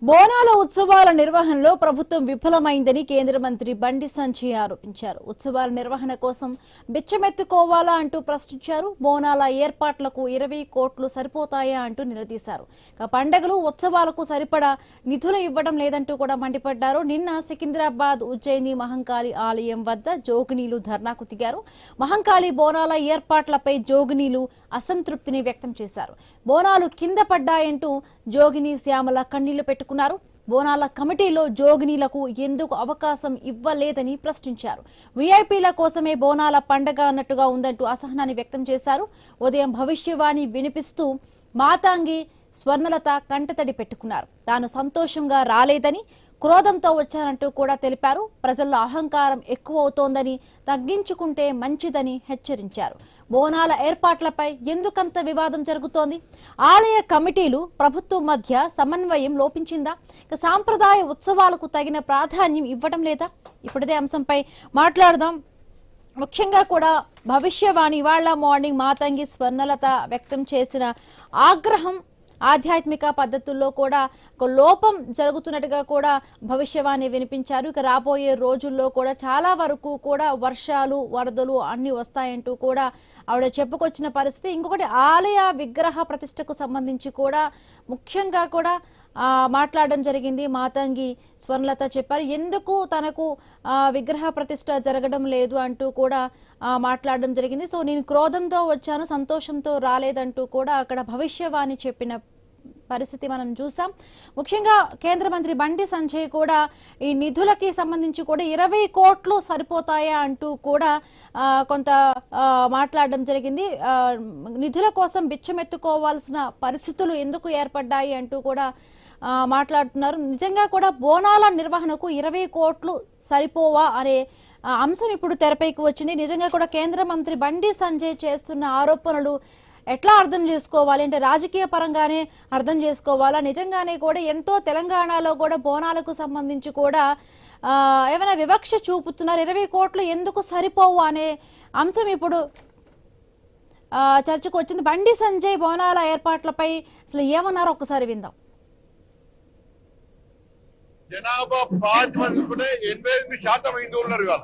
బోనాల ఉత్సవాల నిర్వహణలో ప్రభుత్వం విఫలమైందని కేంద్ర మంత్రి బండి సంజయ్ ఆరోపించారు. ఉత్సవాల నిర్వహణ కోసం బిచ్చమెత్తుకోవాలా అంటూ ప్రశ్నించారు. బోనాల ఏర్పాట్లకు 20 కోట్లు సరిపోతాయా అంటూ నిలదీశారు. పండగలు ఉత్సవాలకు సరిపడా నిధులు ఇవ్వడం లేదంటూ కూడా మండిపడ్డారు. నిన్న సికింద్రాబాద్ ఉజ్జయిని మహంకాళి ఆలయం వద్ద జోగినీలు ధర్నాకు దిగారు. మహంకాళి బోనాల ఏర్పాట్లపై జోగినీలు అసంతృప్తిని వ్యక్తం చేశారు. బోనాలు కింద పడ్డాయంటూ జోగిని శ్యామల కన్నీళ్లు పెట్టుకున్నారు. బోనాల కమిటీలో జోగినీలకు ఎందుకు అవకాశం ఇవ్వలేదని ప్రశ్నించారు. వీఐపీల కోసమే బోనాల పండగ అన్నట్టుగా ఉందంటూ అసహనాన్ని వ్యక్తం చేశారు. ఉదయం భవిష్యవాణి వినిపిస్తూ మాతాంగి స్వర్ణలత కంటతడి పెట్టుకున్నారు. తాను సంతోషంగా రాలేదని, క్రోధంతో వచ్చారంటూ కూడా తెలిపారు. ప్రజల్లో అహంకారం ఎక్కువ అవుతోందని, తగ్గించుకుంటే మంచిదని హెచ్చరించారు. బోనాల ఏర్పాట్లపై ఎందుకంత వివాదం జరుగుతోంది? ఆలయ కమిటీలు ప్రభుత్వం మధ్య సమన్వయం లోపించిందా? సాంప్రదాయ ఉత్సవాలకు తగిన ప్రాధాన్యం ఇవ్వడం లేదా? ఇప్పుడే అంశంపై మాట్లాడదాం. ముఖ్యంగా కూడా భవిష్యవాణి ఇవాళ మార్నింగ్ మాతంగి స్వర్ణలత వ్యక్తం చేసిన ఆగ్రహం, ఆధ్యాత్మిక పద్ధతుల్లో కూడా ఒక లోపం జరుగుతున్నట్టుగా కూడా భవిష్యవాణి వినిపించారు. ఇక రాబోయే రోజుల్లో కూడా చాలా వరకు కూడా వర్షాలు, వరదలు అన్ని వస్తాయంటూ కూడా ఆవిడ చెప్పుకొచ్చిన పరిస్థితి. ఇంకొకటి ఆలయ విగ్రహ ప్రతిష్టకు సంబంధించి కూడా ముఖ్యంగా కూడా మాట్లాడడం జరిగింది. మాతంగి స్వర్ణలత చెప్పారు ఎందుకు తనకు విగ్రహ ప్రతిష్ట జరగడం లేదు అంటూ కూడా మాట్లాడడం జరిగింది. సో నేను క్రోధంతో వచ్చాను, సంతోషంతో రాలేదంటూ కూడా అక్కడ భవిష్యవాణి చెప్పిన పరిస్థితి మనం చూసాం. ముఖ్యంగా కేంద్ర మంత్రి బండి సంజయ్ కూడా ఈ నిధులకి సంబంధించి కూడా 20 కోట్లు సరిపోతాయా అంటూ కూడా కొంత మాట్లాడడం జరిగింది. నిధుల కోసం బిచ్చమెత్తుకోవాల్సిన పరిస్థితులు ఎందుకు ఏర్పడ్డాయి అంటూ కూడా మాట్లాడుతున్నారు. నిజంగా కూడా బోనాల నిర్వహణకు 20 కోట్లు సరిపోవా అనే అంశం ఇప్పుడు తెరపైకి వచ్చింది. నిజంగా కూడా కేంద్ర మంత్రి బండి సంజయ్ చేస్తున్న ఆరోపణలు ఎట్లా అర్థం చేసుకోవాలి అంటే రాజకీయ పరంగానే అర్థం చేసుకోవాలా? నిజంగానే కూడా ఎంతో తెలంగాణలో కూడా బోనాలకు సంబంధించి కూడా ఏమైనా వివక్ష చూపుతున్నారు. 20 కోట్లు ఎందుకు సరిపోవు అనే అంశం ఇప్పుడు చర్చకు వచ్చింది. బండి సంజయ్ బోనాల ఏర్పాట్లపై అసలు ఏమన్నారో ఒకసారి విందాం. జనాభా ప్రాతిపదికన చూసుకుంటే 88% హిందువులు ఉన్నారు. ఇవాళ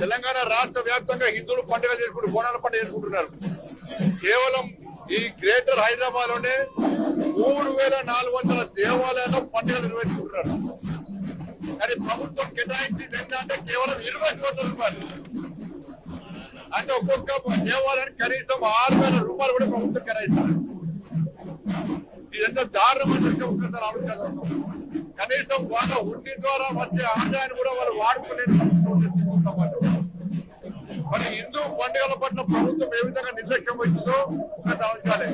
తెలంగాణ రాష్ట్ర వ్యాప్తంగా హిందువులు పండుగ చేసుకుంటూ బోనాల పండుగ చేసుకుంటున్నారు. కేవలం ఈ గ్రేటర్ హైదరాబాద్ లోనే 3400 దేవాలయాల్లో పండుగలు నిర్వహించుకుంటున్నారు. కానీ ప్రభుత్వం కేటాయించింది ఏంటంటే కేవలం 20 కోట్ల రూపాయలు. అంటే ఒక్కొక్క దేవాలయానికి కనీసం 6000 రూపాయలు కూడా ప్రభుత్వం కేటాయిస్తారు. ఇదంతా దారుణమైన విషయం. ఒకసారి ఆలోచించాల్సి కనీసం వాళ్ళ ఉండి ద్వారా వచ్చే ఆదాయాన్ని కూడా వాళ్ళు వాడుకునే మరి హిందూ పండుగల పట్ల ప్రభుత్వం ఏ విధంగా నిర్లక్ష్యం వచ్చిందో ఆలోచించాలి.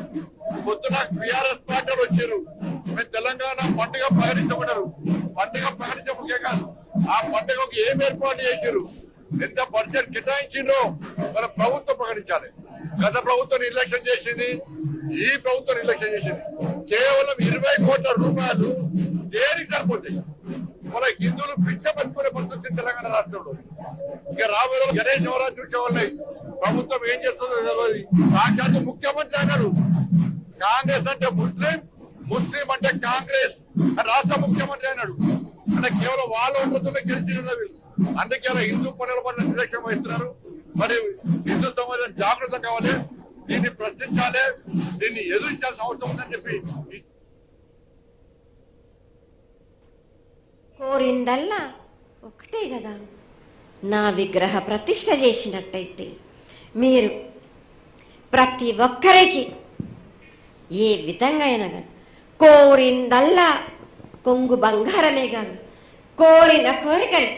పొద్దున టీఆర్ఎస్ పార్టీలు వచ్చారు, మేము తెలంగాణ పండుగ ప్రకటించమన్నారు. పండుగ ప్రకటించే కాదు, ఆ పండుగకు ఏం ఏర్పాటు చేశారు, ఎంత బడ్జెట్ కేటాయించిందో మన ప్రభుత్వం ప్రకటించాలి. గత ప్రభుత్వం నిర్లక్ష్యం చేసింది, ఈ ప్రభుత్వం నిర్లక్ష్యం చేసింది. కేవలం 20 కోట్ల రూపాయలు దేనికి సరిపోతాయి? మన హిందువులు పిచ్చ పట్టుకునే పరిస్థితి తెలంగాణ రాష్ట్రంలో. ఇక రాబోయే గణేష్ నవరాత్రి చూసే వాళ్ళని ప్రభుత్వం ఏం చేస్తుందో తెలియదు. సాక్షాత్ ముఖ్యమంత్రి అన్నాడు కాంగ్రెస్ అంటే ముస్లిం, ముస్లిం అంటే కాంగ్రెస్ రాష్ట్ర ముఖ్యమంత్రి అన్నాడు. అంటే కేవలం వాళ్ళ ఒక్కతోనే గెలిచిన వీళ్ళు. అందుకే హిందూ పనుల పట్ల నిర్లక్ష్యం వహిస్తున్నారు. మరి హిందూ సమాజం జాగ్రత్త కావాలి, దీన్ని ప్రశ్నించాలి, దీన్ని ఎదురించాల్సిన అవసరం ఉందని చెప్పి కోరిందల్లా ఒకటే కదా, నా విగ్రహ ప్రతిష్ఠ చేసినట్టయితే మీరు ప్రతి ఒక్కరికి ఏ విధంగా అయినా కానీ కోరిందల్లా కొంగు బంగారమే కాదు, కోరిన కోరికలు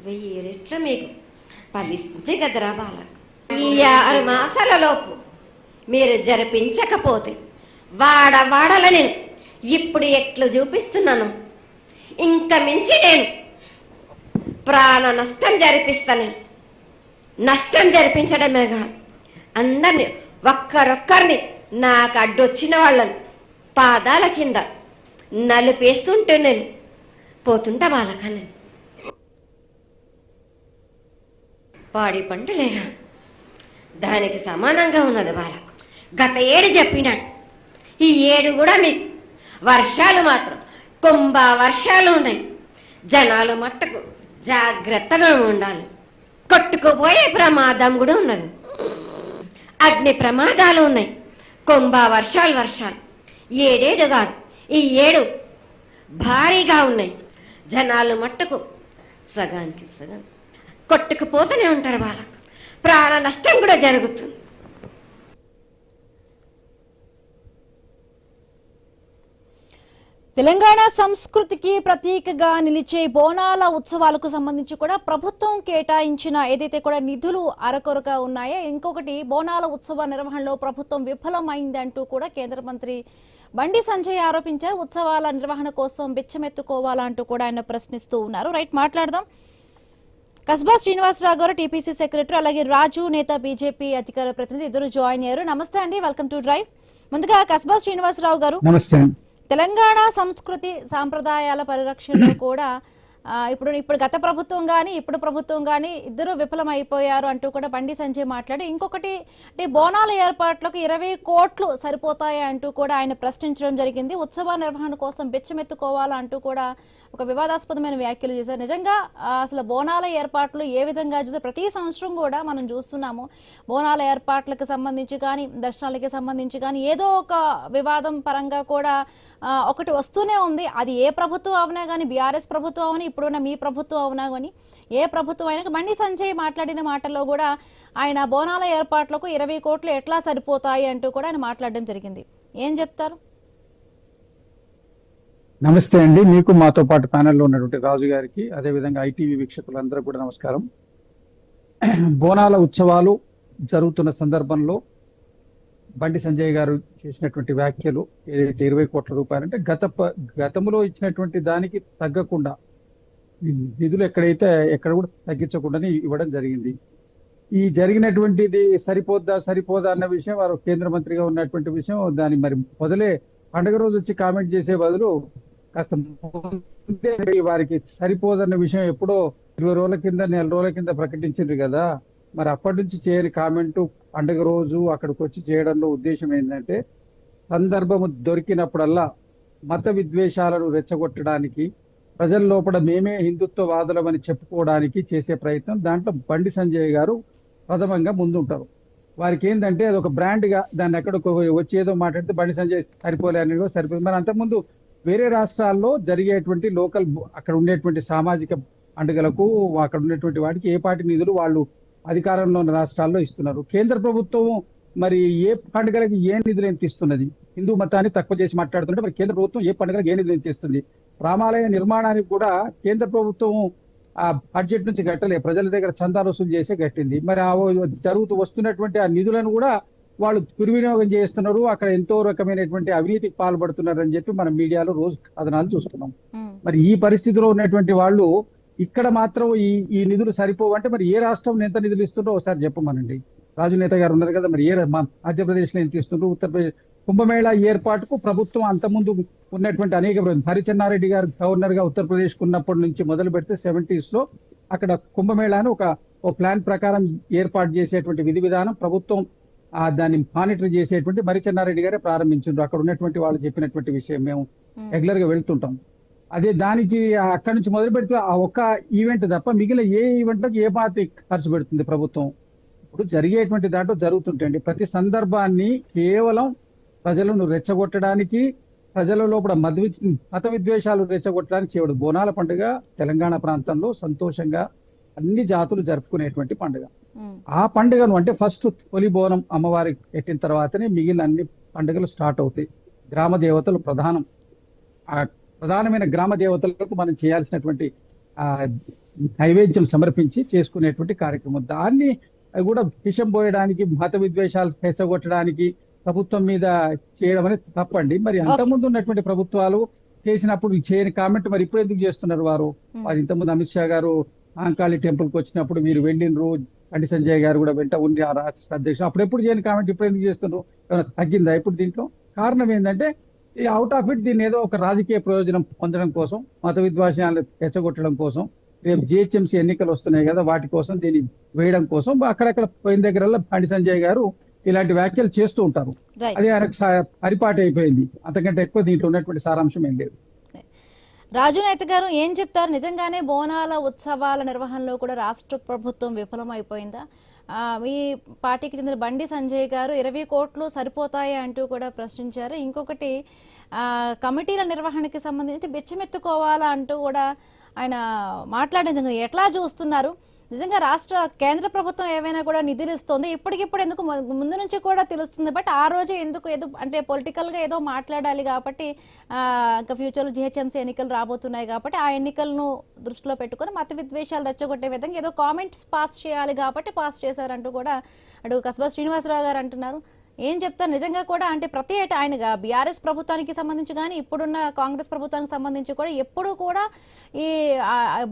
1000 రెట్లు మీకు ఫలిస్తుంది కదరా బాలకు. ఈ 6 మాసాలలోపు మీరు జరిపించకపోతే వాడవాడల నేను ఇప్పుడు ఎట్లు చూపిస్తున్నాను, ఇంకా మించి నేను ప్రాణ నష్టం జరిపిస్తాను. నష్టం జరిపించడమే కాదు, అందరినీ ఒక్కరొక్కరిని నాకు అడ్డొచ్చిన వాళ్ళని పాదాల కింద నలిపేస్తుంటే నేను పోతుంటా వాళ్ళకని. పాడి పంటలేగా దానికి సమానంగా ఉన్నది వాళ్ళకు. గత ఏడు చెప్పినట్టు ఈ ఏడు కూడా మీకు వర్షాలు మాత్రం కుంభ వర్షాలు ఉన్నాయి. జనాలు మట్టుకు జాగ్రత్తగా ఉండాలి. కొట్టుకుపోయే ప్రమాదం కూడా ఉన్నది. అగ్ని ప్రమాదాలు ఉన్నాయి. కుంభ వర్షాలు ఏడేడు కాదు, ఈ 7 భారీగా ఉన్నాయి. జనాలు మట్టుకు సగానికి సగం కొట్టుకుపోతూనే ఉంటారు. వాళ్ళకు ప్రాణ నష్టం కూడా జరుగుతుంది. తెలంగాణ సంస్కృతికి ప్రతీకగా నిలిచే బోనాల ఉత్సవాలకు సంబంధించి కూడా ప్రభుత్వం కేటాయించిన ఏదైతే కూడా నిధులు అరకొరగా ఉన్నాయో, ఇంకొకటి బోనాల ఉత్సవ నిర్వహణలో ప్రభుత్వం విఫలమైందంటూ కూడా కేంద్ర మంత్రి బండి సంజయ్ ఆరోపించారు. ఉత్సవాల నిర్వహణ కోసం బిచ్చమెత్తుకోవాలంటూ కూడా ఆయన ప్రశ్నిస్తూ ఉన్నారు. రైట్, మాట్లాడదాం. కస్బా శ్రీనివాసరావు గారు టీపీసీ సెక్రటరీ, అలాగే రాజు నేత బీజేపీ అధికార ప్రతినిధి, ఇద్దరు జాయిన్ అయ్యారు. నమస్తే అండి, వెల్కమ్ టు డ్రైవ్. ముందుగా కస్బా శ్రీనివాసరావు గారు, నమస్తే. తెలంగాణ సంస్కృతి సాంప్రదాయాల పరిరక్షణలో కూడా ఇప్పుడు గత ప్రభుత్వం కానీ ఇప్పుడు ప్రభుత్వం కానీ ఇద్దరు విఫలమైపోయారు అంటూ కూడా బండి సంజయ్ మాట్లాడి, ఇంకొకటి అంటే బోనాల ఏర్పాట్లకు 20 కోట్లు సరిపోతాయి అంటూ కూడా ఆయన ప్రశ్నించడం జరిగింది. ఉత్సవ నిర్వహణ కోసం బిచ్చమెత్తుకోవాలా అంటూ కూడా ఒక వివాదాస్పదమైన వ్యాఖ్యలు చేశారు. నిజంగా అసలు బోనాల ఏర్పాట్లు ఏ విధంగా చూస్తే ప్రతి సంవత్సరం కూడా మనం చూస్తున్నాము. బోనాల ఏర్పాట్లకు సంబంధించి కానీ దర్శనాలకి సంబంధించి కానీ ఏదో ఒక వివాదం పరంగా కూడా ఒకటి వస్తూనే ఉంది. అది ఏ ప్రభుత్వం అవునా కానీ, బీఆర్ఎస్ ప్రభుత్వం అవని, ఇప్పుడున్న మీ ప్రభుత్వం అవునా కానీ, ఏ ప్రభుత్వం అయినా. బండి సంజయ్ మాట్లాడిన మాటల్లో కూడా ఆయన బోనాల ఏర్పాట్లకు 20 కోట్లు ఎట్లా సరిపోతాయి అంటూ కూడా ఆయన మాట్లాడడం జరిగింది. ఏం చెప్తారు? నమస్తే అండి, మీకు మాతో పాటు ప్యానెల్లో ఉన్నటువంటి రాజు గారికి, అదేవిధంగా ఐటీవీ వీక్షకులందరూ కూడా నమస్కారం. బోనాల ఉత్సవాలు జరుగుతున్న సందర్భంలో బండి సంజయ్ గారు చేసినటువంటి వ్యాఖ్యలు ఏదైతే 20 కోట్ల రూపాయలంటే గతంలో ఇచ్చినటువంటి దానికి తగ్గకుండా నిధులు ఎక్కడ కూడా తగ్గించకుండానే ఇవ్వడం జరిగింది. ఈ జరిగినటువంటిది సరిపోదా అన్న విషయం వారు కేంద్ర మంత్రిగా ఉన్నటువంటి విషయం. దాని మరి మొదలే పండుగ రోజు వచ్చి కామెంట్ చేసే బదులు కాస్త ముందే వారికి సరిపోదన్న విషయం ఎప్పుడో 20 రోజుల కింద, నెల రోజుల కింద ప్రకటించింది కదా. మరి అప్పటి నుంచి చేయని కామెంటు పండుగ రోజు అక్కడికి వచ్చి చేయడంలో ఉద్దేశం ఏంటంటే, సందర్భము దొరికినప్పుడల్లా మత విద్వేషాలను రెచ్చగొట్టడానికి, ప్రజల లోపల మేమే హిందుత్వవాదులమని చెప్పుకోవడానికి చేసే ప్రయత్నం. దాంట్లో బండి సంజయ్ గారు ప్రథమంగా ముందుంటారు. వారికి ఏంటంటే అది ఒక బ్రాండ్ గా దాన్ని ఎక్కడికి వచ్చేదో మాట్లాడితే బండి సంజయ్ సరిపోలే అనేది సరిపోయింది. మరి అంతకుముందు వేరే రాష్ట్రాల్లో జరిగేటువంటి లోకల్ అక్కడ ఉండేటువంటి సామాజిక పండుగలకు అక్కడ ఉండేటువంటి వాటికి ఏ పార్టీ నిధులు వాళ్ళు అధికారంలో ఉన్న రాష్ట్రాల్లో ఇస్తున్నారు. కేంద్ర ప్రభుత్వం మరి ఏ పండుగలకి ఏ నిధులు ఎంత ఇస్తున్నది? హిందూ మతాన్ని తక్కువ చేసి మాట్లాడుతుంటే మరి కేంద్ర ప్రభుత్వం ఏ పండుగలకు ఏ నిధులు ఎంత ఇస్తుంది? రామాలయ నిర్మాణానికి కూడా కేంద్ర ప్రభుత్వం ఆ బడ్జెట్ నుంచి కట్టలే, ప్రజల దగ్గర చందాలు వసూలు చేసే కట్టింది. మరి జరుగుతూ వస్తున్నటువంటి ఆ నిధులను కూడా వాళ్ళు దుర్వినియోగం చేస్తున్నారు, అక్కడ ఎంతో రకమైనటువంటి అవినీతికి పాల్పడుతున్నారు అని చెప్పి మనం మీడియాలో రోజు కథనాలు చూస్తున్నాం. మరి ఈ పరిస్థితిలో ఉన్నటువంటి వాళ్ళు ఇక్కడ మాత్రం ఈ నిధులు సరిపోవంటే మరి ఏ రాష్ట్రం ఎంత నిధులు ఇస్తుందో ఒకసారి చెప్పమనండి. రాజు నేత గారు ఉన్నారు కదా, మరి మధ్యప్రదేశ్ లో ఎంత ఇస్తుండ్రు, ఉత్తరప్రదేశ్. కుంభమేళా ఏర్పాటుకు ప్రభుత్వం అంతకుముందు ఉన్నటువంటి అనేక హరిచన్నారెడ్డి గారు గవర్నర్ గా ఉత్తరప్రదేశ్ ఉన్నప్పటి నుంచి మొదలు పెడితే 70s లో అక్కడ కుంభమేళాను ఒక ప్లాన్ ప్రకారం ఏర్పాటు చేసేటువంటి విధి విధానం ప్రభుత్వం దాన్ని మానిటర్ చేసేటువంటి హరిచన్నారెడ్డి గారే ప్రారంభించారు. అక్కడ ఉన్నటువంటి వాళ్ళు చెప్పినటువంటి విషయం మేము రెగ్యులర్ గా వెళ్తుంటాం. అదే దానికి అక్కడి నుంచి మొదలు పెడితే ఆ ఒక్క ఈవెంట్ తప్ప మిగిలిన ఏ ఈవెంట్లకు ఏ పార్టీ ఖర్చు పెడుతుంది ప్రభుత్వం? ఇప్పుడు జరిగేటువంటి దాంట్లో జరుగుతుంటండి ప్రతి సందర్భాన్ని కేవలం ప్రజలను రెచ్చగొట్టడానికి, ప్రజల లోపల మత విద్వేషాలు రెచ్చగొట్టడానికి చేయడు. బోనాల పండుగ తెలంగాణ ప్రాంతంలో సంతోషంగా అన్ని జాతులు జరుపుకునేటువంటి పండుగ. ఆ పండుగను అంటే ఫస్ట్ తొలి బోనం అమ్మవారి పెట్టిన తర్వాతనే మిగిలిన అన్ని పండుగలు స్టార్ట్ అవుతాయి. గ్రామ దేవతలు ప్రధానం. ఆ ప్రధానమైన గ్రామ దేవతలకు మనం చేయాల్సినటువంటి నైవేద్యం సమర్పించి చేసుకునేటువంటి కార్యక్రమం. దాన్ని కూడా విషం పోయడానికి, మత విద్వేషాలు రెచ్చగొట్టడానికి ప్రభుత్వం మీద చేయడం అనేది తప్పండి. మరి అంతకుముందు ఉన్నటువంటి ప్రభుత్వాలు చేసినప్పుడు చేయని కామెంట్ మరి ఇప్పుడు ఎందుకు చేస్తున్నారు వారు? మరి ఇంతకుముందు అమిత్ షా గారు మహంకాళి టెంపుల్ కి వచ్చినప్పుడు మీరు వెళ్ళినరు, బండి సంజయ్ గారు కూడా వెంట ఉండి ఆ రాష్ట్ర అధ్యక్షుడు అప్పుడు ఎప్పుడు చేయని కామెంట్ ఇప్పుడు ఎందుకు చేస్తున్నారు? ఏమైనా తగ్గిందా ఇప్పుడు దీంట్లో? కారణం ఏంటంటే ఈ అవుట్ ఆఫ్ ఇట్ దీన్ని ఏదో ఒక రాజకీయ ప్రయోజనం పొందడం కోసం, మత విద్వేషాలను రెచ్చగొట్టడం కోసం, రేపు జిహెచ్ఎంసీ ఎన్నికలు వస్తున్నాయి కదా వాటి కోసం దీన్ని వేయడం కోసం అక్కడక్కడ పోయిన దగ్గరల్లా బండి సంజయ్ గారు ఇలాంటి వ్యాఖ్యలు చేస్తూ ఉంటారు. అది ఆయనకు పరిపాటి అయిపోయింది. అంతకంటే ఎక్కువ దీంట్లో ఉన్నటువంటి సారాంశం ఏం లేదు. రాజు నేత గారు ఏం చెప్తారు? నిజంగానే బోనాల ఉత్సవాల నిర్వహణలో కూడా రాష్ట్ర ప్రభుత్వం విఫలమైపోయిందా? మీ పార్టీకి చెందిన బండి సంజయ్ గారు 20 కోట్లు సరిపోతాయి అంటూ కూడా ప్రశ్నించారు. ఇంకొకటి కమిటీల నిర్వహణకి సంబంధించి బిచ్చమెత్తుకోవాలా అంటూ కూడా ఆయన మాట్లాడడం జరిగింది. ఎట్లా చూస్తున్నారు? నిజంగా కేంద్ర ప్రభుత్వం ఏమైనా కూడా నిధులు ఇస్తుంది, ఇప్పటికిప్పుడు ఎందుకు ముందు నుంచి కూడా తెలుస్తుంది, బట్ ఆ రోజే ఎందుకు ఏదో అంటే పొలిటికల్ గా ఏదో మాట్లాడాలి కాబట్టి ఇంకా ఫ్యూచర్ లో జిహెచ్ఎంసీ ఎన్నికలు రాబోతున్నాయి కాబట్టి ఆ ఎన్నికలను దృష్టిలో పెట్టుకుని మత విద్వేషాలు రెచ్చగొట్టే విధంగా ఏదో కామెంట్స్ పాస్ చేయాలి కాబట్టి పాస్ చేశారంటూ కూడా అటు కస్బా శ్రీనివాసరావు గారు అంటున్నారు. ఏం చెప్తారు? నిజంగా కూడా అంటే ప్రతి ఏటా ఆయనగా బీఆర్ఎస్ ప్రభుత్వానికి సంబంధించి కానీ ఇప్పుడున్న కాంగ్రెస్ ప్రభుత్వానికి సంబంధించి కూడా ఎప్పుడు కూడా ఈ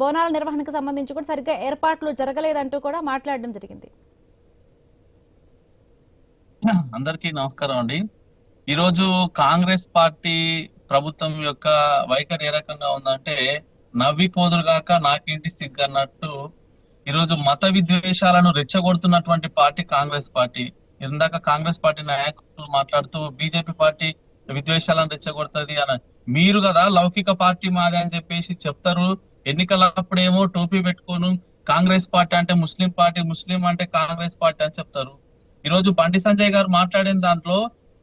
బోనాల నిర్వహణకు సంబంధించి కూడా సరిగ్గా ఏర్పాట్లు జరగలేదంటూ కూడా మాట్లాడడం జరిగింది. అందరికీ నమస్కారం అండి. ఈరోజు కాంగ్రెస్ పార్టీ ప్రభుత్వం యొక్క వైఖరి ఏ రకంగా ఉందంటే, నవ్వి పోదురుగాక నాకేంటి సిగ్గు అన్నట్టు ఈరోజు మత విద్వేషాలను రెచ్చగొడుతున్నటువంటి పార్టీ కాంగ్రెస్ పార్టీ. ఇందాక కాంగ్రెస్ పార్టీ నాయకులు మాట్లాడుతూ బీజేపీ పార్టీ విద్వేషాలను రెచ్చగొడుతుంది అని, మీరు కదా లౌకిక పార్టీ మాది అని చెప్పేసి చెప్తారు. ఎన్నికలప్పుడేమో టోపీ పెట్టుకోను కాంగ్రెస్ పార్టీ అంటే ముస్లిం పార్టీ, ముస్లిం అంటే కాంగ్రెస్ పార్టీ అని చెప్తారు. ఈరోజు బండి సంజయ్ గారు మాట్లాడిన దాంట్లో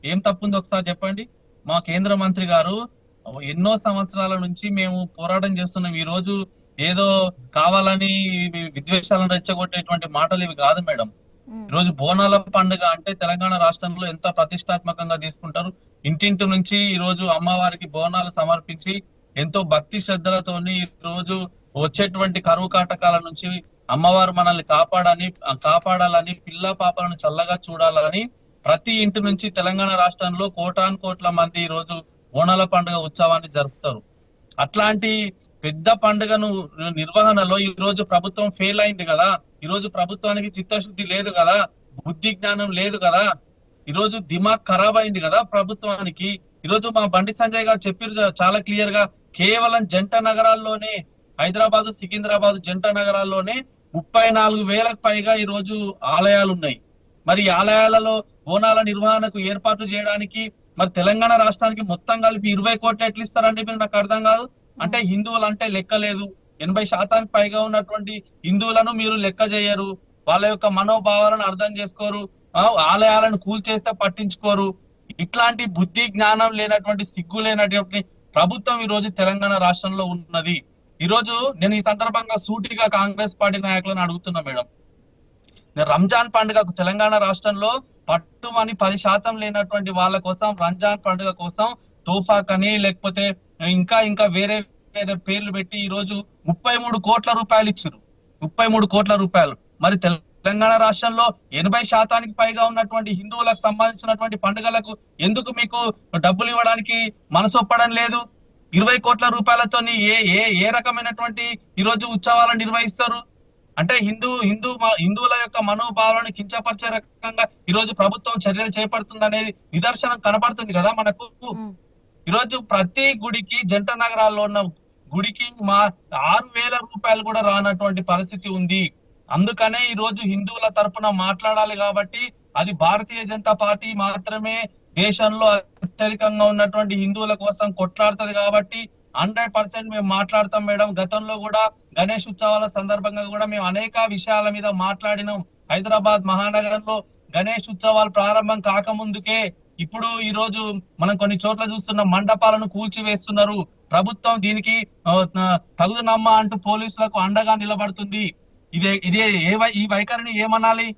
ఏం తప్పుంది ఒకసారి చెప్పండి. మా కేంద్ర మంత్రి గారు ఎన్నో సంవత్సరాల నుంచి మేము పోరాటం చేస్తున్నాం, ఈ రోజు ఏదో కావాలని విద్వేషాలను రెచ్చగొట్టేటువంటి మాటలు ఇవి కాదు మేడం. ఈ రోజు బోనాల పండుగ అంటే తెలంగాణ రాష్ట్రంలో ఎంత ప్రతిష్టాత్మకంగా తీసుకుంటారు. ఇంటింటి నుంచి ఈ రోజు అమ్మవారికి బోనాలు సమర్పించి ఎంతో భక్తి శ్రద్ధలతోని ఈ రోజు వచ్చేటువంటి కరువు కాటకాల నుంచి అమ్మవారు మనల్ని కాపాడాలని, పిల్ల పాపలను చల్లగా చూడాలని ప్రతి ఇంటి నుంచి తెలంగాణ రాష్ట్రంలో కోటాను కోట్ల మంది ఈ రోజు బోనాల పండుగ ఉత్సవాన్ని జరుపుతారు. అట్లాంటి పెద్ద పండుగను నిర్వహణలో ఈ రోజు ప్రభుత్వం ఫెయిల్ అయింది కదా. ఈ రోజు ప్రభుత్వానికి చిత్తశుద్ధి లేదు కదా, బుద్ధి జ్ఞానం లేదు కదా, ఈ రోజు దిమాగ్ ఖరాబ్ అయింది కదా ప్రభుత్వానికి. ఈ రోజు మా బండి సంజయ్ గారు చెప్పారు చాలా క్లియర్ గా, కేవలం జంట నగరాల్లోనే హైదరాబాద్, సికింద్రాబాద్ జంట నగరాల్లోనే 34,000కు పైగా ఈ రోజు ఆలయాలు ఉన్నాయి. మరి ఈ ఆలయాలలో బోనాల నిర్వహణకు ఏర్పాట్లు చేయడానికి మరి తెలంగాణ రాష్ట్రానికి మొత్తం కలిపి 20 కోట్లు ఎట్లు ఇస్తారంటే మీరు నాకు అర్థం కాదు. అంటే హిందువులు అంటే లెక్క లేదు, 80% పైగా ఉన్నటువంటి హిందువులను మీరు లెక్క చేయరు, వాళ్ళ యొక్క మనోభావాలను అర్థం చేసుకోరు, ఆలయాలను కూల్చేస్తే పట్టించుకోరు. ఇట్లాంటి బుద్ధి జ్ఞానం లేనటువంటి, సిగ్గు లేనటువంటి ప్రభుత్వం ఈ రోజు తెలంగాణ రాష్ట్రంలో ఉన్నది. ఈ రోజు నేను ఈ సందర్భంగా సూటిగా కాంగ్రెస్ పార్టీ నాయకులను అడుగుతున్నా మేడం, రంజాన్ పండుగకు తెలంగాణ రాష్ట్రంలో పట్టుమని 10% లేనటువంటి వాళ్ళ కోసం రంజాన్ పండుగ కోసం తోఫాకని లేకపోతే ఇంకా వేరే వేరే పేర్లు పెట్టి ఈ రోజు 33 కోట్ల రూపాయలు ఇచ్చారు. 33 కోట్ల రూపాయలు. మరి తెలంగాణ రాష్ట్రంలో 80% పైగా ఉన్నటువంటి హిందువులకు సంబంధించినటువంటి పండుగలకు ఎందుకు మీకు డబ్బులు ఇవ్వడానికి మనసొప్పడం లేదు? 20 కోట్ల రూపాయలతో ఏ రకమైనటువంటి ఈ రోజు ఉత్సవాలను నిర్వహిస్తారు? అంటే హిందువుల యొక్క మనోభావాలను కించపరిచే రకంగా ఈ రోజు ప్రభుత్వం చర్యలు చేపడుతుంది అనేది నిదర్శనం కనపడుతుంది కదా మనకు. ఈరోజు ప్రతి గుడికి, జంట నగరాల్లో ఉన్న గుడికి 6,000 రూపాయలు కూడా రానటువంటి పరిస్థితి ఉంది. అందుకనే ఈ రోజు హిందువుల తరపున మాట్లాడాలి కాబట్టి అది భారతీయ జనతా పార్టీ మాత్రమే దేశంలో అత్యధికంగా ఉన్నటువంటి హిందువుల కోసం కొట్లాడుతుంది కాబట్టి 100% మేము మాట్లాడతాం మేడం. గతంలో కూడా గణేష్ ఉత్సవాల సందర్భంగా కూడా మేము అనేక విషయాల మీద మాట్లాడినాం. హైదరాబాద్ మహానగరంలో గణేష్ ఉత్సవాలు ప్రారంభం కాకముందుకే ఇప్పుడు ఈ రోజు మనం కొన్ని చోట్ల చూస్తున్న మండపాలను కూల్చివేస్తున్నారు. ప్రభుత్వం దీనికి తగుదనమ్మా అంటూ పోలీసులకు అండగా నిలబడుతుంది. ఈ వైఖరిని ఏమనాలి?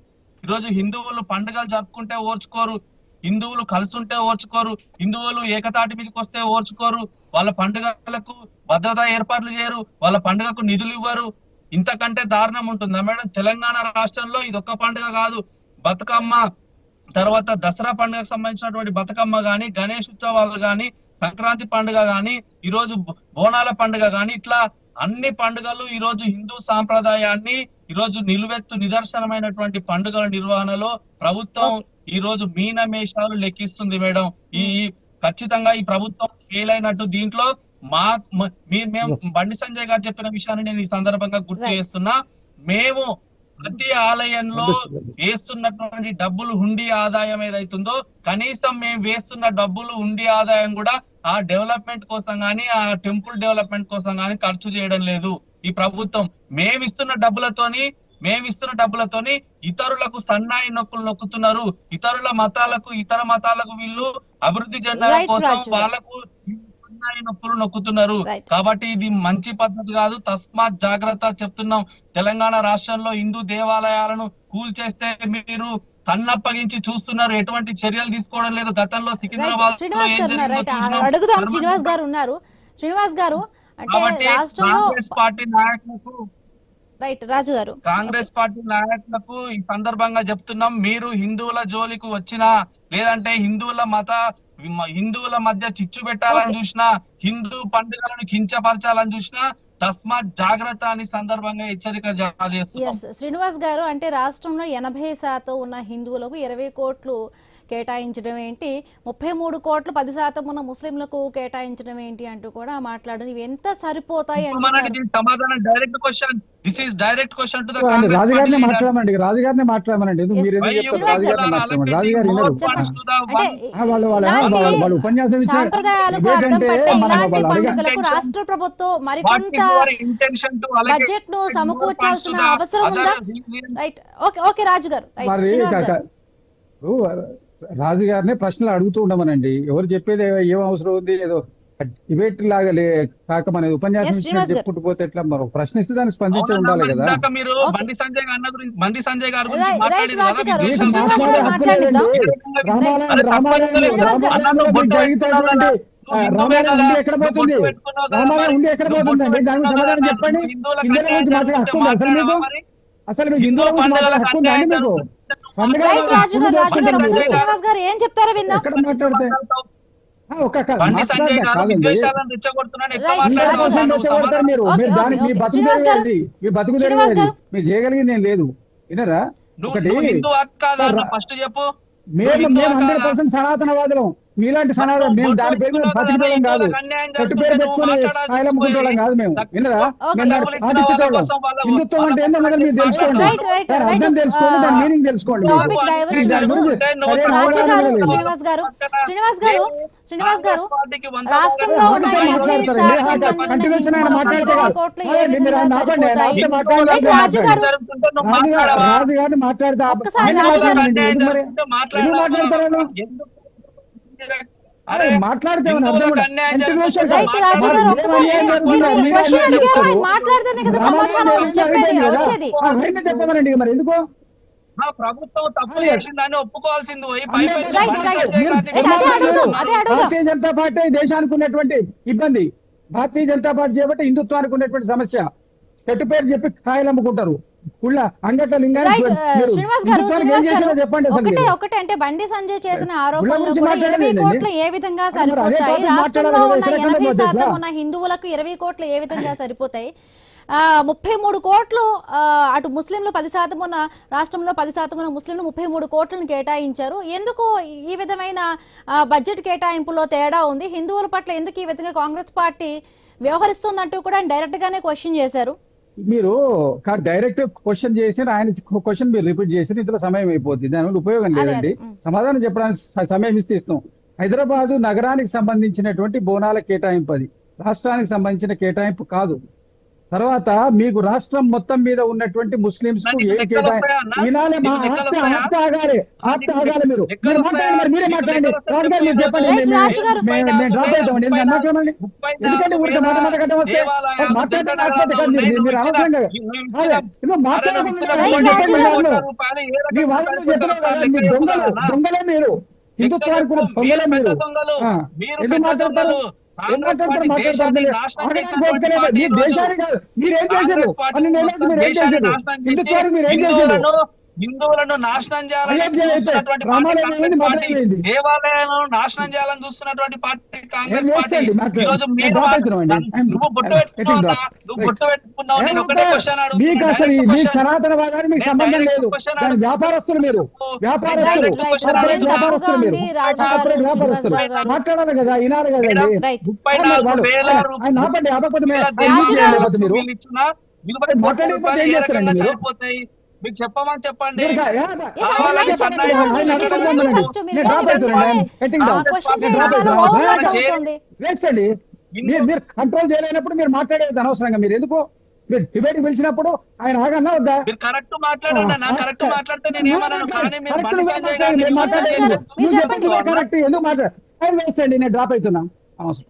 ఈరోజు హిందువులు పండుగలు జరుపుకుంటే ఓర్చుకోరు, హిందువులు కలుసుంటే ఓర్చుకోరు, హిందువులు ఏకతాటి మీదకి వస్తే ఓర్చుకోరు, వాళ్ళ పండుగలకు భద్రతా ఏర్పాట్లు చేయరు, వాళ్ళ పండుగకు నిధులు ఇవ్వరు. ఇంతకంటే దారుణం ఉంటుందా మేడం? తెలంగాణ రాష్ట్రంలో ఇది ఒక్క పండుగ కాదు, బతుకమ్మ తర్వాత దసరా పండుగకు సంబంధించినటువంటి బతుకమ్మ గాని, గణేష్ ఉత్సవాలు గాని, సంక్రాంతి పండుగ గాని, ఈ రోజు బోనాల పండుగ గాని, ఇట్లా అన్ని పండుగలు ఈ రోజు హిందూ సాంప్రదాయాన్ని ఈ రోజు నిలువెత్తు నిదర్శనమైనటువంటి పండుగల నిర్వహణలో ప్రభుత్వం ఈ రోజు మీనమేషాలు లెక్కిస్తుంది మేడం. ఖచ్చితంగా ఈ ప్రభుత్వం ఫెయిల్ అయినట్టు. దీంట్లో మేము బండి సంజయ్ గారు చెప్పిన విషయాన్ని నేను ఈ సందర్భంగా గుర్తు చేస్తున్నా. మేము ప్రతి ఆలయంలో వేస్తున్నటువంటి డబ్బులు హుండీ ఆదాయం ఏదైతుందో కనీసం మేము వేస్తున్న డబ్బులు హుండీ ఆదాయం కూడా ఆ డెవలప్మెంట్ కోసం గానీ ఆ టెంపుల్ డెవలప్మెంట్ కోసం గానీ ఖర్చు చేయడం లేదు ఈ ప్రభుత్వం. మేమిస్తున్న డబ్బులతోని ఇతరులకు సన్నాయి నొక్కులు నొక్కుతున్నారు. ఇతర మతాలకు వీళ్ళు అభివృద్ధి చెందడం Right, కోసం Raju. వాళ్ళకు సన్నాయి నొక్కులు నొక్కుతున్నారు. Right. కాబట్టి ఇది మంచి పద్ధతి కాదు. తస్మాత్ జాగ్రత్త చెప్తున్నాం. తెలంగాణ రాష్ట్రంలో హిందూ దేవాలయాలను కూల్చేస్తే మీరు కన్నప్పగించి చూస్తున్నారు. ఎటువంటి చర్యలు తీసుకోవడం లేదు. గతంలో రైట్ సికింద్రాబాద్ శ్రీనివాస్ గారు ఉన్నారు. రైట్ అడుగుదాం. శ్రీనివాస్ గారు ఉన్నారు. శ్రీనివాస్ గారు అంటే కాబట్టి రాష్ట్రంలో కాంగ్రెస్ పార్టీ నాయకులకు ఈ సందర్భంగా చెప్తున్నాం, మీరు హిందువుల జోలికి వచ్చినా లేదంటే హిందువుల మధ్య చిచ్చు పెట్టాలని చూసినా, హిందూ పండుగలను కించపరచాలని చూసినా తస్మాత్ జాగ్రత్త అని సందర్భంగా హెచ్చరిక జారీ చేస్తున్నాం. శ్రీనివాస్ గారు అంటే రాష్ట్రంలో 80% ఉన్న హిందువులకు 20 కోట్లు కేటాయించడం ఏంటి, 33 కోట్లు 10% ఉన్న ముస్లింలకు కేటాయించడం ఏంటి అంటూ కూడా మాట్లాడు. ఇవి ఎంత సరిపోతాయి మనకి సమాధానం direct question. This is direct question to the రాజుగారిని మాట్లాడమనండి. మీరు ఎందుకు చెప్తారు? రాజుగారిని మాట్లాడమని. రాజుగారు వాళ్ళు ఉపన్యాసం సాంప్రదాయాలకు అర్థం పట్టే ఇలాంటి పండుగలకు రాష్ట్ర ప్రభుత్వం మరికొంత బడ్జెట్ ను సమకూర్చాల్సిన అవసరం ఉందా? రైట్ ఓకే రాజు గారు. రాజుగారిని ప్రశ్నలు అడుగుతూ ఉండమనండి. ఎవరు చెప్పేది ఏం అవసరం ఉంది? ఏదో డిబేట్ లాగా కాక మన ఉపన్యాసం చెప్పుకుంటూ పోతే ఎట్లా? మరి ప్రశ్నిస్తే దానికి స్పందించి ఉండాలి కదా. మీరు బండి సంజయ్ గారి గురించి రామాలయం ఎక్కడ పోతుంది? రామాలయం ఉండి ఎక్కడ పోతుందండి? దానికి సమాధానం చెప్పండి. హిందువుల గురించి మాట్లాడే హక్కు ఉంది అసలు మీకు హిందువుల గురించి మాట్లాడే హక్కు ఉందా అండి? మీకు ఏం చెప్తారో విందాం. ఎక్కడ మాట్లాడితే మీ బతుకు మీరు చేయగలిగింది ఏం లేదు. వినరా? ఒకటి ఫస్ట్ చెప్పు. మేము 100% సనాతనవాదులం. మీలాంటి సనాతనం మేము దాని పేరు మీద బతికిపోవడం కాదు, చెట్టు పేరు పెట్టుకుని కాయలమ్ముకుంటోళ్ళం కాదు. మేము వినరా? మేము దాన్ని పాటించుకోవడం. హిందుత్వం అంటే ఏంటో మొదలు మీరు తెలుసుకోండి, అర్థం తెలుసుకోండి, దాని మీనింగ్ తెలుసుకోండి. శ్రీనివాస్ గారు రాష్ట్రంలో ఉన్న 80% మంది హిందువులకు 20 కోట్లు ఏ విధంగా సరిపోతాయి? రాజుగారిని మాట్లాడతా చెప్పమనండి. మరి ఎందుకు ప్రభుత్వం తప్పు చేసిందని ఒప్పుకోవాల్సింది పోయి భారతీయ జనతా పార్టీ దేశానికి ఉన్నటువంటి ఇబ్బంది, భారతీయ జనతా పార్టీ చేపట్టి హిందుత్వానికి ఉన్నటువంటి సమస్య. చెట్టు పేరు చెప్పి కాయలు అమ్ముకుంటారు. ఒకటే అంటే బండి సంజయ్ చేసిన ఆరోపణలు కూడా 20 కోట్లు ఏ విధంగా సరిపోతాయి? రాష్ట్రంలో ఉన్న 80% ఉన్న హిందువులకు 20 కోట్లు ఏ విధంగా సరిపోతాయి? 33 కోట్లు అటు ముస్లింలు 10% ఉన్న రాష్ట్రంలో 10% ఉన్న ముస్లింలు 33 కోట్లను కేటాయించారు. ఎందుకు ఈ విధమైన బడ్జెట్ కేటాయింపులో తేడా ఉంది? హిందువుల పట్ల ఎందుకు ఈ విధంగా కాంగ్రెస్ పార్టీ వ్యవహరిస్తుందంటూ కూడా డైరెక్ట్ గానే క్వశ్చన్ చేశారు. మీరు డైరెక్ట్ క్వశ్చన్ చేసి ఆయన క్వశ్చన్ మీరు రిపీట్ చేసి ఇందులో సమయం అయిపోద్ది. దానివల్ల ఉపయోగం లేదండి. సమాధానం చెప్పడానికి సమయం ఇస్తాం. హైదరాబాద్ నగరానికి సంబంధించినటువంటి బోనాల కేటాయింపు అది రాష్ట్రానికి సంబంధించిన కేటాయింపు కాదు. తర్వాత మీకు రాష్ట్రం మొత్తం మీద ఉన్నటువంటి ముస్లింస్ కు ఏం కేటాయింపు వినాలి? మా ఆప్త ఆగాలి మీరు. మీరే మాట్లాడండి. రాజుగారు మీరు చెప్పండి. మేము డ్రాప్ అవుతామండి. ఎందుకంటే ఊరికి మాట కట్టం వస్తే మాట్లాడటం మీరు అవసరంగా మీ వాళ్ళు చెప్పలేదు. దొంగలే మీరు, హిందుత్వానికి దొంగలే మీరు. ఎందుకు మాట్లాడతారు? మీరేం చేశారు? మీరేం చేశారు? హిందువులను నాశనం చేయాలని దేవాలయాలను నాశనం చేయాలని చూస్తున్నటువంటి పార్టీ కాంగ్రెస్ పార్టీ. ఈరోజు నువ్వు బొట్టు పెట్టుకున్నావు. నేను ఒకటే క్వశ్చన్ అడుగుతున్నా. సనాతనవాదానికి మీకు సంబంధం లేదు. వ్యాపారస్తులు మీరు, వ్యాపారస్తులు మాట్లాడాలి కదా, వినాలి కదండి. 34,000 రూపాయలు మాట్లాడిపోతే ఏం చేస్తారండి మీరు? సరిపోతాయి. మీకు చెప్పమని చెప్పండి. Yes, I would like to Sunday చెప్పండి. morning మీరు first వినండి first. మీరు క్వశ్చన్ చేయడం వల్ల ఓవర్ అవుతుంది. వేస్తండి. మీరు కంట్రోల్ చేయలేనప్పుడు మీరు మాట్లాడేది అనవసరంగా. మీరు ఎందుకు మీరు డిబేట్ పిలిచినప్పుడు ఆయన ఆగన్నా వద్దా? మీరు కరెక్ట్ మాట్లాడండి. నా కరెక్ట్ మాట్లాడితే నేను ఏమన్నాను, కానీ మీరు కరెక్ట్ బండి సంజయ్ గారిని మీరు మాట్లాడలేదు. కరెక్ట్ ఎందుకు మాట్లాడు? ఆయన వేస్తండి. నేను డ్రాప్ అవుతున్నా. అవసరం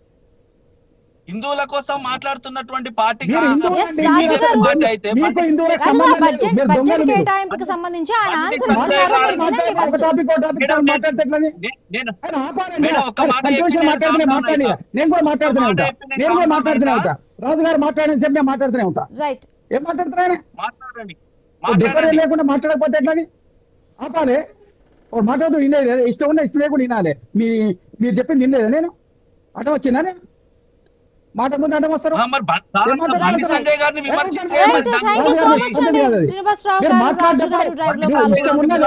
హిందువుల కోసం మాట్లాడుతున్నటువంటి పార్టీ మీరు హిందువులు Yes, అండి. రాజు గారు. పార్టీ అయితే మీకు హిందువులకు రాజు గారు, సంబంధం లేదు. బడ్జెట్ మీరు బడ్జెట్ దొంగలు మీరు. కేటాయింపుకి సంబంధించి ఆయన బండి ఆన్సర్ సంజయ్ ఇస్తున్నారు. గారు మీరు వినండి ఒక ఫస్ట్. టాపిక్ మాట్లాడితే ఎట్లని? నేను ఆయన ఆపాలండి. మేడం, ఒక్క మాట పది నిమిషాలు చెప్పి మాట్లాడుతూనే నేను మాట్లాడి కామ్ నేను కూడా మాట్లాడుతూనే ఒక్క ఉంటా. మాట చెప్పి నేను కూడా నేను మాట్లాడుతూనే కామ్ ఉంటా. రాజు గారు మాట్లాడిన సేపు నేను మాట్లాడుతూనే ఉంటా. రైట్. ఏం మాట్లాడుతున్నాయని మాట్లాడండి డిఫరెంట్ మాట్లాడండి. లేకుండా మాట్లాడకపోతే ఎట్లని? ఆపాలి. ఒక మాట్లాడుతూ వినేది ఇష్టం ఉన్న ఇష్టం లేకుండా వినాలి. మీరు చెప్పింది వినలేదా? నేను అటం వచ్చినా నేను మాట ముందు అడ్డం వస్తారు. మరి బండి సంజయ్ గారిని విమర్శించే right. Thank you so much అండి శ్రీనివాసరావు గారు, రాజు గారు డ్రైవ్ లో పాల్గొన్నారు.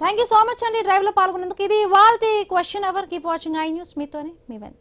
థ్యాంక్ యూ సో మచ్ అండి డ్రైవ్ లో పాల్గొన్నందుకు. ఇది వాళ్ళ question hour. Keep watching I News. మీతోనే మీ వెంట.